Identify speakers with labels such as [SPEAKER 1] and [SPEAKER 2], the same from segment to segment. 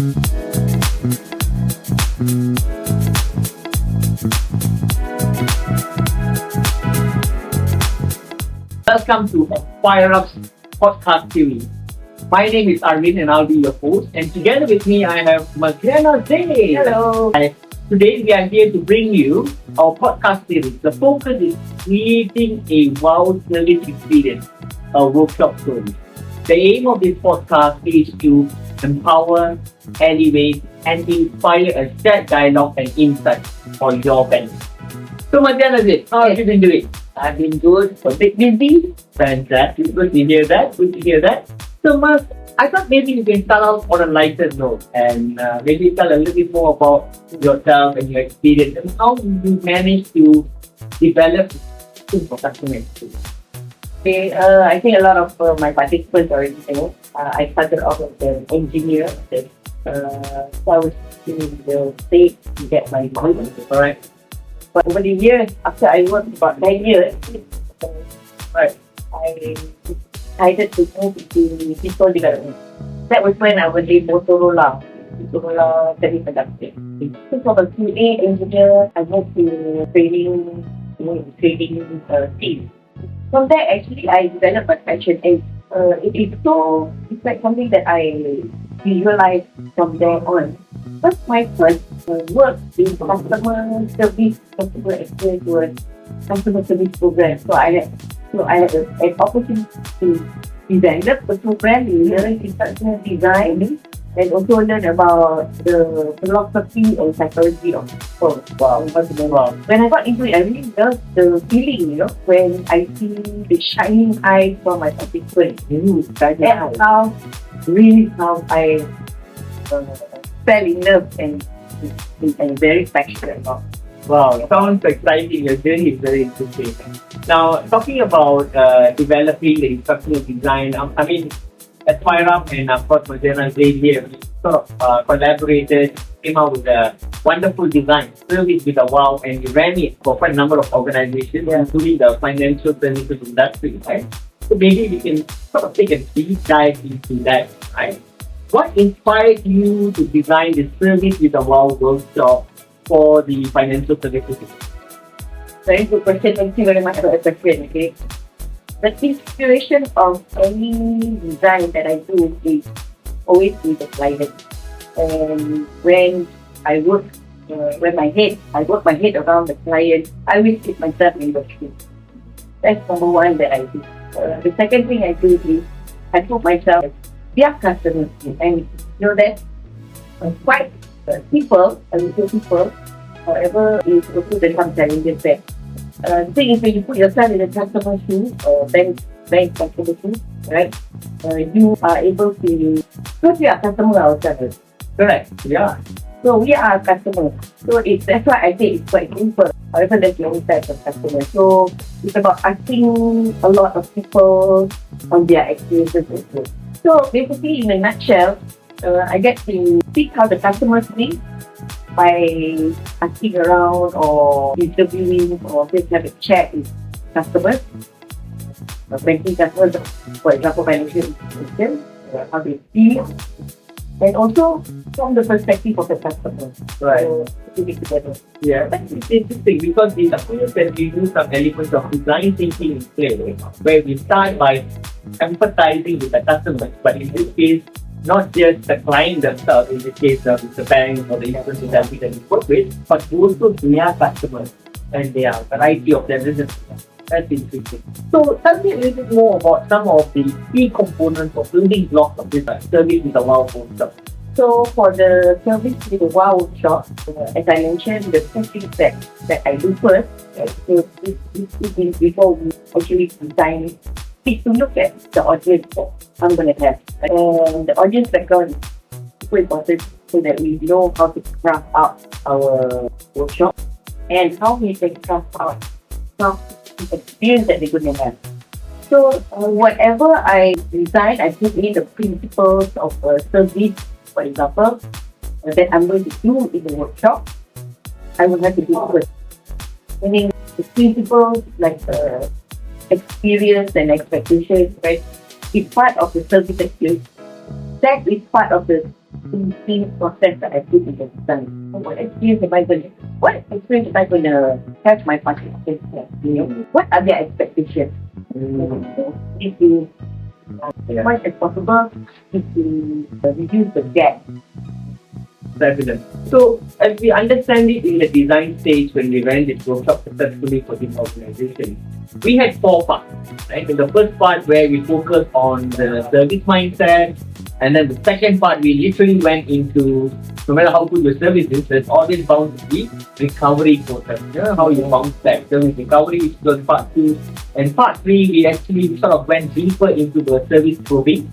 [SPEAKER 1] Welcome to AspireUP's podcast series. My name is Arvind and I'll be your host. And together with me, I have Madriana Zay.
[SPEAKER 2] Hello.
[SPEAKER 1] Today, we are here to bring you our podcast series. The focus is creating a wow service experience, a workshop story. The aim of this podcast is to empower, elevate, and inspire a shared dialogue and insight for your benefit. So, Madriana Zay, how have you been doing?
[SPEAKER 2] I've been good. A bit busy.
[SPEAKER 1] Fantastic. Good to hear that. Good to hear that. So, Mas, I thought maybe you can start out on a lighter note and maybe tell a little bit more about yourself and your experience and how you managed to develop for customer experience.
[SPEAKER 2] Okay, I think a lot of my participants already know. I started off as an engineer. So I was in the state to get my degree.
[SPEAKER 1] Alright.
[SPEAKER 2] But over the years, after I worked about 9 years,
[SPEAKER 1] Right.
[SPEAKER 2] I decided to move into people development. That was when I was in Motorola Semiconductor. So from a QA engineer, I moved to trading team. From there, actually, I developed a passion, and it's like something that I visualized from there on. But my first work in customer service, customer experience was customer service program. So I had an opportunity to develop the program, learn instructional design, and also learn about the philosophy and psychology of people.
[SPEAKER 1] Wow.
[SPEAKER 2] When I got into it, I really loved the feeling, when I see the shining eyes from my participants. That's how I fell in love and very passionate about.
[SPEAKER 1] Wow, sounds exciting. Your journey is very interesting. Now, talking about developing the instructional design, I mean, AspireUP and of course Madriana Zay here, we sort of collaborated, came out with a wonderful design, service with a wow, and we ran it for quite a number of organizations, including the financial services industry, right? So maybe we can sort of take a deep dive into that, right? What inspired you to design this service with a wow workshop for the financial services?
[SPEAKER 2] Very good question. Thank you very much for the question. Okay, the inspiration of any design that I do is always with the client. And when I work, I work my head around the client, I will keep myself in the shoes. That's number one that I do. The second thing I do is I put myself as their customers, and that quite people, however, is also the some challenges there. The thing is, when you put yourself in the customer shoes or bank customer shoes, right? You are able to, because we are customers ourselves.
[SPEAKER 1] Correct. Yeah.
[SPEAKER 2] So we are customers. So that's why I say it's quite simple. However, there's many types of customers. So it's about asking a lot of people on their experiences as well. So basically, in a nutshell, I get to see how the customers think by asking around or interviewing or just have a chat with customers, banking customers, for example, financial institutions, how they feel, and also from the perspective of the customer.
[SPEAKER 1] Right.
[SPEAKER 2] So, put it together.
[SPEAKER 1] Yeah, that's interesting because it appears that we do some elements of design thinking in play, where we start by empathizing with the customers, but in this case, not just the client themselves, in this case, it's the bank or the insurance society that we work with, but also their customers and their variety of their businesses. That's interesting. So, tell me a little bit more about some of the key components or building blocks of this service with a wow workshop.
[SPEAKER 2] So for the service with the wow workshop, as I mentioned, the two things that I do first, so this is before we actually design it, is to look at the audience that I'm going to have. And the audience background is super important so that we know how to craft out our workshop and how we can craft out the experience that they're going to have. So whatever I design, I put in the principles of service, for example, that I'm going to do in the workshop. I will have to do first. Meaning the principles like experience and expectations, right, is part of the service experience. That is part of the thinking process that I put in the design. So what experience am I going to have my participants have? You know, what are their expectations? If you as much as possible, if you reduce the gap.
[SPEAKER 1] Definitely. So, as we understand it in the design stage, when we ran this workshop successfully for this organization, we had 4 parts, right? In the first part where we focused on the service mindset, and then the second part we literally went into no matter how good your service is, there's always bound to be recovery process. You know, how you bounce back. Service recovery, which was part 2. And part 3, we actually sort of went deeper into the service probing.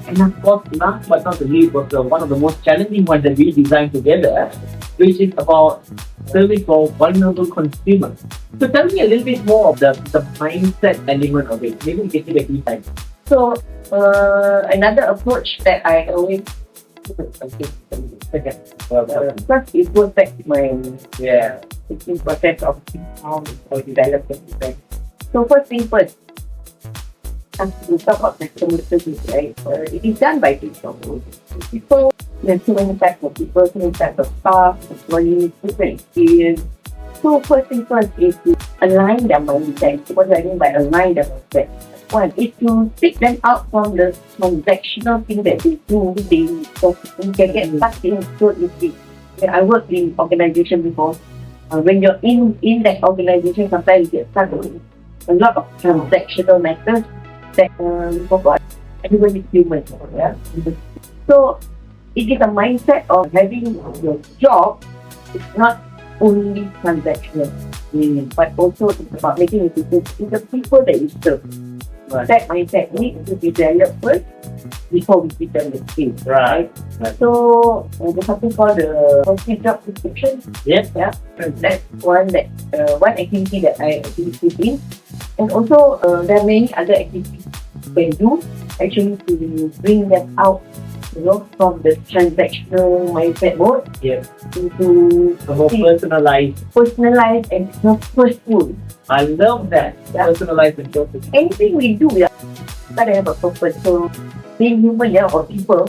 [SPEAKER 1] And of course, last but not the least, was one of the most challenging ones that we designed together, which is about service for vulnerable consumers. So tell me a little bit more of the mindset element of it. Maybe we can take a deep dive.
[SPEAKER 2] So, another approach that I always first it goes back to my 15% of how I develop the design. So first thing first, as we talk about customer service, right? It is done by people. There's so many types of people, so many types of staff, employees, different experience. So first thing first is to align their mindset. What do I mean by align their mindset? One is to take them out from the transactional thing that they do daily. So you can get stuck in so easily. I worked in organization before. When you're in that organization, sometimes you get stuck in a lot of transactional matters that forgot. Everyone is human. Yeah? So it is a mindset of having your job is not only transactional, but also it's about making a difference in the people that you serve. Right. That mindset needs to be developed first before we give them the skill. Right. So there's something called the positive job description.
[SPEAKER 1] Yes.
[SPEAKER 2] Yeah. That's one activity that I actually put in. And also there are many other activities you can do actually to bring them out, from the transactional mindset mode into
[SPEAKER 1] the more
[SPEAKER 2] personalized and purposeful.
[SPEAKER 1] I love that. Yeah. Personalized and purposeful.
[SPEAKER 2] Anything we do, gotta have a purpose. So being human, or people,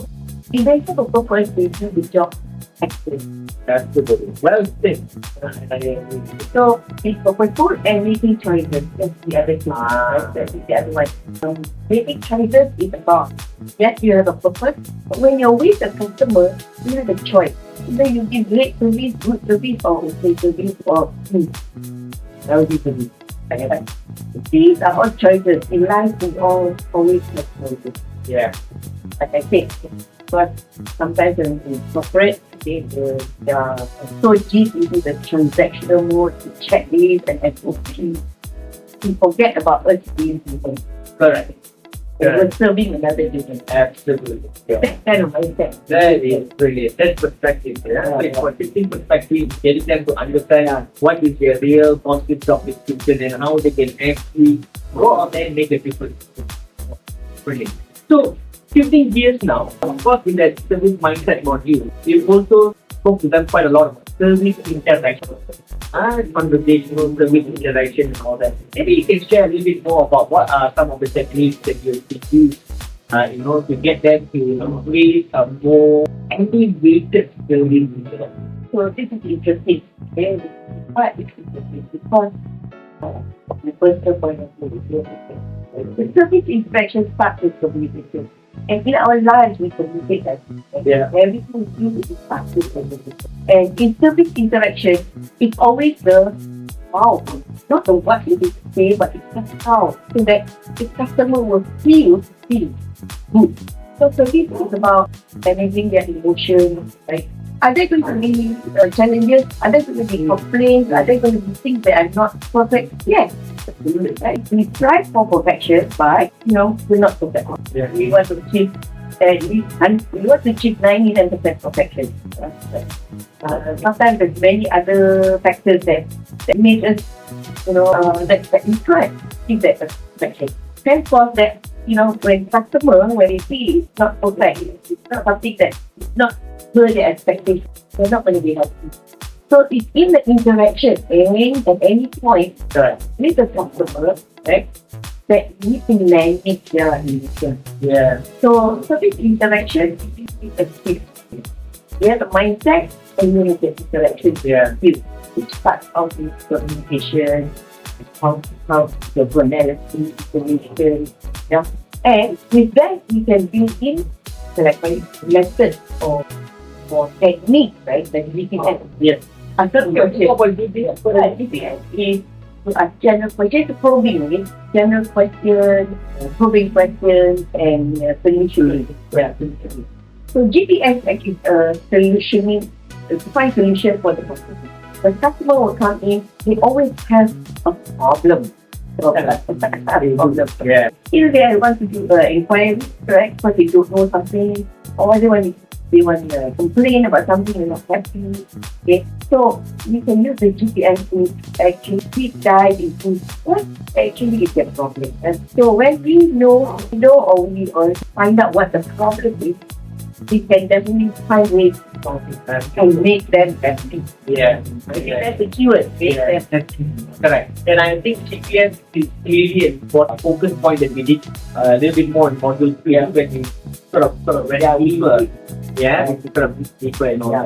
[SPEAKER 2] if they have a purpose, they do the job excellently.
[SPEAKER 1] Absolutely. Well said.
[SPEAKER 2] So it's purposeful and making choices. That's the other thing. That's the other one. Making choices is about, yes, you have a purpose, but when you're with the customer, you have a choice. Either you give great service, good service, or okay service, or that would be service. These are all choices. In life, we all always have choices.
[SPEAKER 1] Yeah.
[SPEAKER 2] Like I said, but sometimes in corporate, they are so deep into the transactional mode, to checklist and SOP. We forget about us being people.
[SPEAKER 1] Correct.
[SPEAKER 2] We're serving another human.
[SPEAKER 1] Absolutely. Yeah.
[SPEAKER 2] That kind of mindset.
[SPEAKER 1] That is brilliant. That's perspective. For shifting perspective, getting them to understand what is their real positive job description and how they can actually go out there and make a difference. Brilliant. So, 15 years now, of course, in that service mindset module, we also spoke to them quite a lot about service interaction, conversational service interaction and all that. Maybe you can share a little bit more about what are some of the techniques that you use, to get them to create a more elevated service interaction.
[SPEAKER 2] So this is interesting. Okay? Why it's interesting? Because from the personal point of view, the service interaction starts with communication. And in our lives, we communicate that. Everything we do is starts with communication. And in service interaction, it's always the how, not the what you say, but it's the how, so that the customer will feel good. So service is about managing their emotions, right? Are there going to be challenges? Are there going to be complaints? Are there going to be things that are not perfect? Yes. Right? We strive for perfection, but we're not perfect.
[SPEAKER 1] Yeah.
[SPEAKER 2] We want to achieve we want to achieve 99% perfection. Sometimes there's many other factors that make us, that we try to achieve that perfection. Henceforth, that when they see it's not perfect, it's not something that is not per their expectation, they're not going to be happy. So it's in the interaction, at any point with the customer, right, that we can manage their emotions.
[SPEAKER 1] Yeah.
[SPEAKER 2] So this interaction is a skill. They have a mindset and you need the interaction skills, which part of this communication, how the tonality, information, yeah. And with that, you can build in like lessons or technique, right? That we can have.
[SPEAKER 1] Yes.
[SPEAKER 2] Another GPS is to ask general questions, probing, okay? General questions, probing questions, and solutioning.
[SPEAKER 1] Yeah.
[SPEAKER 2] So GPS is a solutioning, to find solution for the customer. The customer will come in, they always have a problem.
[SPEAKER 1] Yeah.
[SPEAKER 2] Either they want to do inquiry, correct? Because they don't know something, or they want to complain about something they're not happy. Okay, so you can use the GPS to actually deep dive into what actually is their problem. And so when we know or we find out what the problem is, we can definitely find ways to solve it and make them happy.
[SPEAKER 1] Yeah.
[SPEAKER 2] I think that's the keyword. Make them happy.
[SPEAKER 1] Correct. And I think GPS is clearly a focus point that we did a little bit more in module 3 when we sort of went deeper. Yeah, sort of deeper and all.
[SPEAKER 2] Yeah.